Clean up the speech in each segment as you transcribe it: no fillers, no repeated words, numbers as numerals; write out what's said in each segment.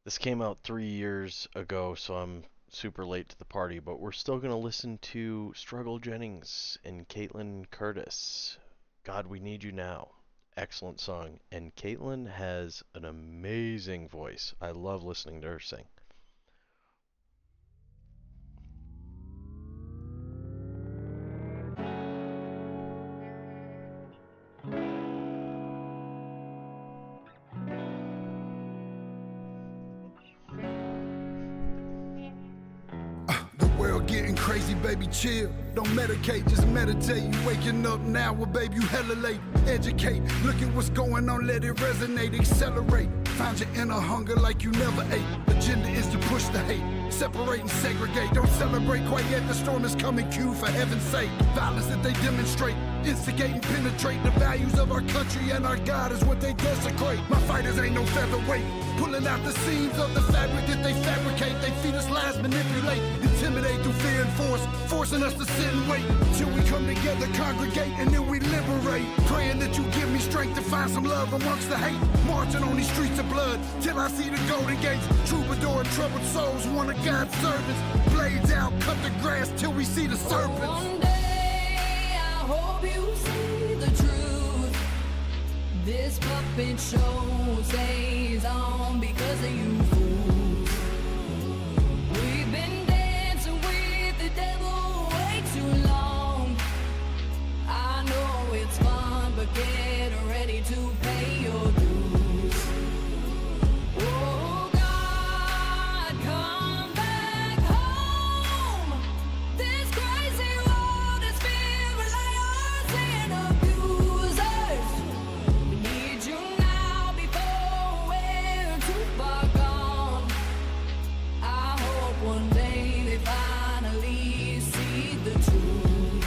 This came out 3 years ago, so I'm super late to the party, but we're still going to listen to Struggle Jennings and Caitlynne Curtis. God, We Need You Now. Excellent song. And Caitlynne has an amazing voice. I love listening to her sing. Getting crazy, baby, chill. Don't medicate, just meditate. You waking up now, well, baby, you hella late. Educate, look at what's going on, let it resonate, accelerate. Find your inner hunger like you never ate. Agenda is to push the hate, separate and segregate. Don't celebrate quite yet, the storm is coming, Q, for heaven's sake. Violence that they demonstrate, instigate and penetrate. The values of our country and our God is what they desecrate. My fighters ain't no featherweight, pulling out the seams of the fabric that they fabricate. They feed us lies, manipulate, intimidate through fear and force, forcing us to sit and wait till we come together, congregate, and then we liberate. Praying that you give me strength to find some love amongst the hate. Marching on these streets of blood till I see the golden gates. Troubadour and troubled souls, one of God's servants. Blades out, cut the grass till we see the serpents. One day I hope you see the truth. This puppet show stays on because of you fools. We've been dancing with the devil way too long. I know it's fun, but get ready to pay your dues. Oh God, come back home. This crazy world is filled with liars and abusers. We need you now before we're too far gone. I hope one day they finally see the truth.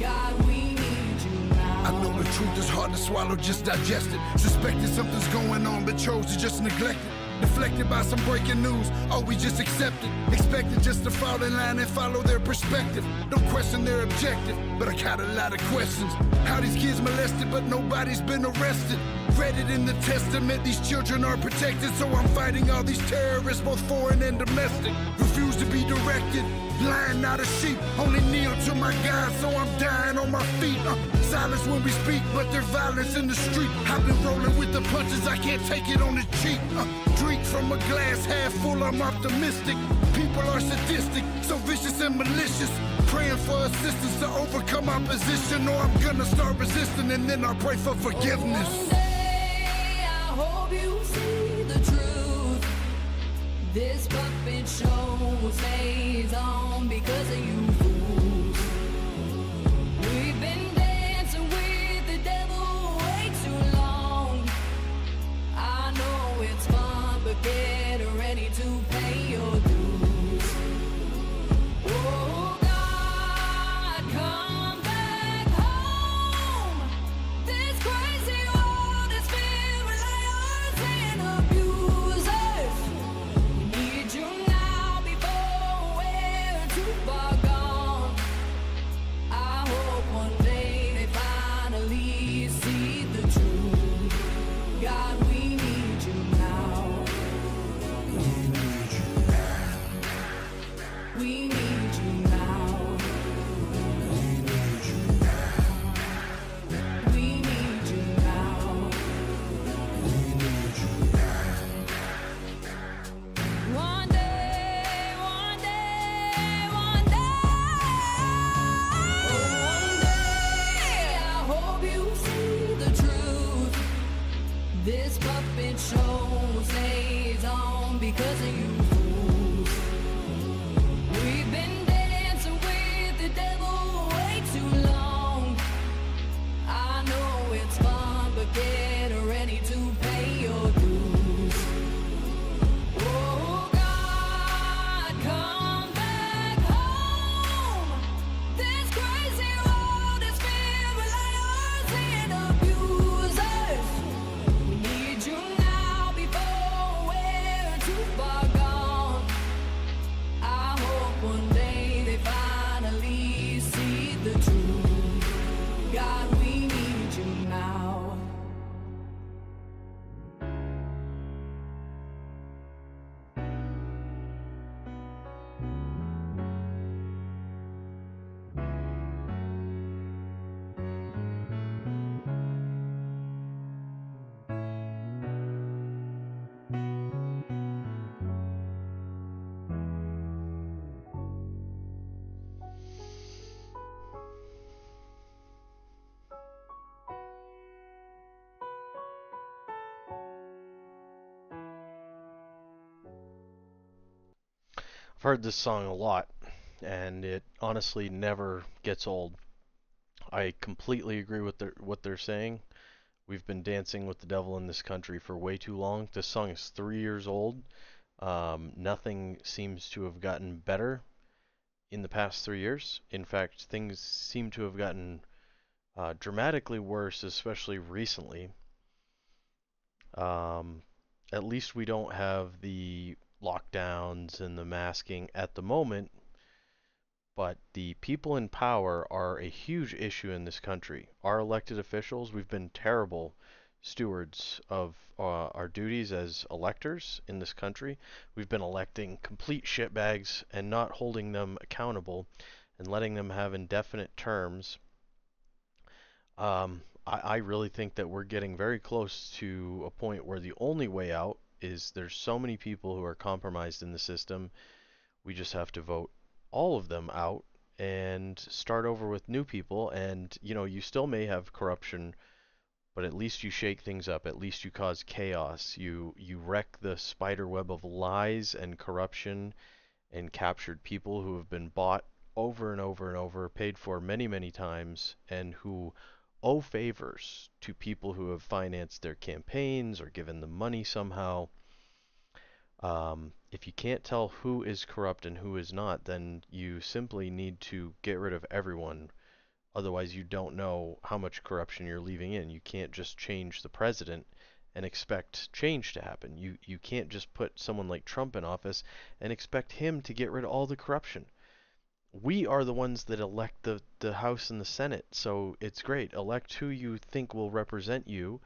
God, we need you now. I know the truth is hard to swallow, just digest it. Suspected something's going on, but chose to just neglect it. Deflected by some breaking news, oh, we just accept it. Expected just to fall in line and follow their perspective. Don't question their objective, but I got a lot of questions. How these kids molested, but nobody's been arrested. Read it in the testament, these children are protected. So I'm fighting all these terrorists, both foreign and domestic. Refuse to be directed, lion not a sheep. Only kneel to my God, so I'm dying on my feet. Silence when we speak, but there's violence in the street. I've been rolling with the punches, I can't take it on the cheap. Drink from a glass half full, I'm optimistic. People are sadistic, so vicious and malicious. Praying for assistance to overcome opposition, or I'm gonna start resisting and then I'll pray for forgiveness. One day I hope you see the truth. This puppet show stays on because of you fools. We've been dancing with the devil way too long. I know it's fun, but get ready to pay your dues. Oh God, come back home. This crazy world is filled with liars and abusers. We need you now before we're too far gone. I hope one day they finally see the truth. God, we need you now. We need you now. We need you now. We need you now. We need you now. We need you now. One day, one day, one day. Oh, one day I hope you see the truth. This puppet show stays on because of you fools. We've been dancing with the devil way too long. I know it's fun, but get ready to pay your dues. Oh God, come back home. This crazy world is filled with liars and abusers. We need you now before we're too far gone. heard this song a lot, and it honestly never gets old. I completely agree with what they're saying. We've been dancing with the devil in this country for way too long. This song is 3 years old. Nothing seems to have gotten better in the past 3 years. In fact, things seem to have gotten dramatically worse, especially recently. Um, at least we don't have the lockdowns and the masking at the moment, but the people in power are a huge issue in this country. Our elected officials, we've been terrible stewards of our duties as electors in this country. We've been electing complete shitbags and not holding them accountable and letting them have indefinite terms. I really think that we're getting very close to a point where the only way out is there's so many people who are compromised in the system. We just have to vote all of them out and start over with new people. And, you still may have corruption, but at least you shake things up. At least you cause chaos. You wreck the spider web of lies and corruption and captured people who have been bought over and over and over, paid for many, many times, and who owe favors to people who have financed their campaigns or given them money somehow. If you can't tell who is corrupt and who is not, then you simply need to get rid of everyone. Otherwise, you don't know how much corruption you're leaving in. You can't just change the president and expect change to happen. You can't just put someone like Trump in office and expect him to get rid of all the corruption. We are the ones that elect the House and the Senate, so it's great. Elect who you think will represent you,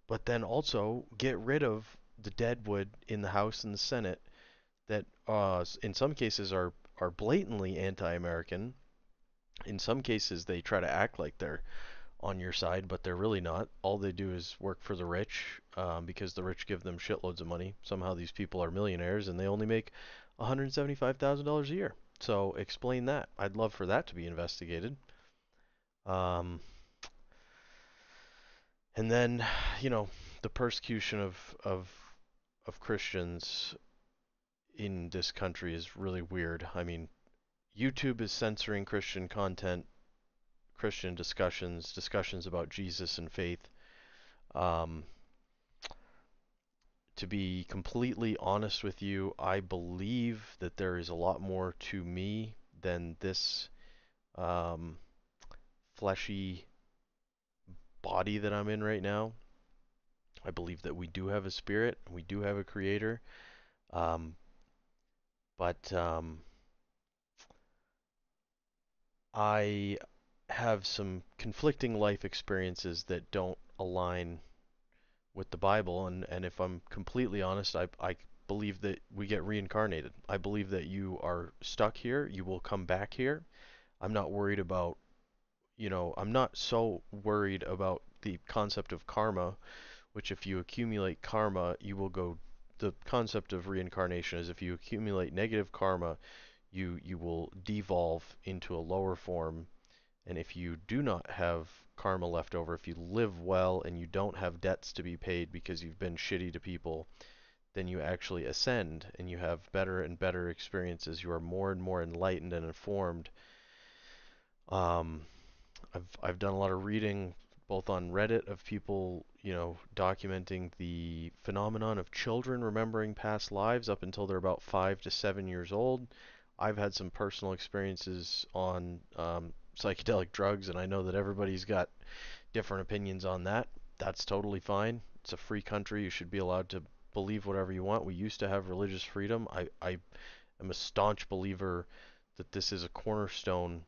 but then also get rid of the deadwood in the House and the Senate that in some cases are blatantly anti-American. In some cases, they try to act like they're on your side, but they're really not. All they do is work for the rich because the rich give them shitloads of money. Somehow these people are millionaires and they only make $175,000 a year. So explain that. I'd love for that to be investigated. Um, and then, you know, the persecution of Christians in this country is really weird. I mean, YouTube is censoring Christian content, Christian discussions, discussions about Jesus and faith. Um, to be completely honest with you, I believe that there is a lot more to me than this um, fleshy body that I'm in right now. I believe that we do have a spirit, and we do have a creator, um, but I have some conflicting life experiences that don't align with the Bible, and if I'm completely honest, I believe that we get reincarnated. I believe that you are stuck here, you will come back here. I'm not worried about, I'm not so worried about the concept of karma, which if you accumulate karma, you will go. The concept of reincarnation is if you accumulate negative karma, you will devolve into a lower form, and if you do not have karma left over, if you live well and you don't have debts to be paid because you've been shitty to people, then you actually ascend and you have better and better experiences. You are more and more enlightened and informed. Um, I've done a lot of reading both on Reddit of people, documenting the phenomenon of children remembering past lives up until they're about 5 to 7 years old. I've had some personal experiences on psychedelic drugs, and I know that everybody's got different opinions on that. That's totally fine. It's a free country. You should be allowed to believe whatever you want. We used to have religious freedom. I am a staunch believer that this is a cornerstone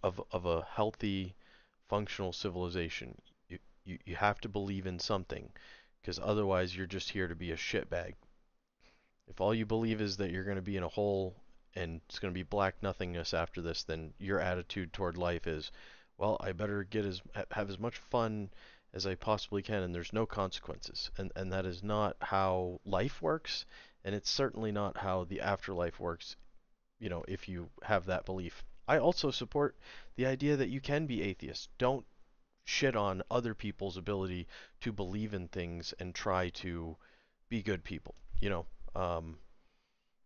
of a healthy, functional civilization. You have to believe in something, because otherwise you're just here to be a shitbag. If all you believe is that you're going to be in a hole and it's going to be black nothingness after this, then your attitude toward life is, well, I better have as much fun as I possibly can, and there's no consequences. And that is not how life works, and it's certainly not how the afterlife works, if you have that belief. I also support the idea that you can be atheist. Don't shit on other people's ability to believe in things and try to be good people. Um,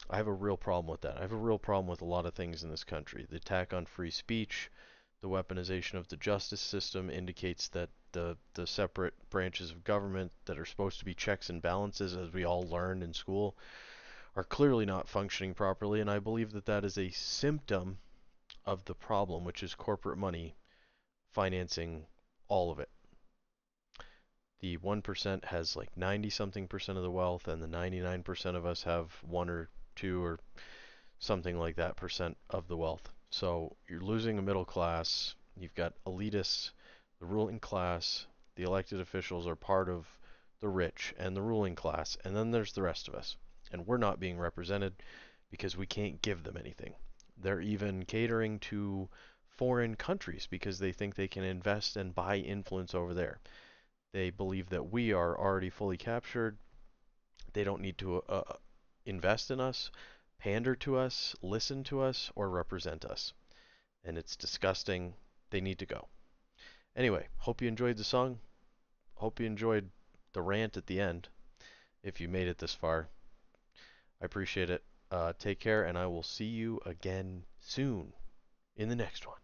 I have a real problem with that. I have a real problem with a lot of things in this country. The attack on free speech, the weaponization of the justice system indicates that the separate branches of government that are supposed to be checks and balances, as we all learned in school, are clearly not functioning properly, and I believe that that is a symptom of the problem, which is corporate money financing all of it. The 1% has like 90 something percent of the wealth, and the 99% of us have 1 or 2 or something like that percent of the wealth. So you're losing a middle class. You've got elitists, the ruling class, the elected officials are part of the rich and the ruling class, and then there's the rest of us. And we're not being represented because we can't give them anything. They're even catering to foreign countries because they think they can invest and buy influence over there. They believe that we are already fully captured. They don't need to invest in us, pander to us, listen to us, or represent us. And it's disgusting. They need to go. Anyway, hope you enjoyed the song. Hope you enjoyed the rant at the end, if you made it this far. I appreciate it. Take care, and I will see you again soon in the next one.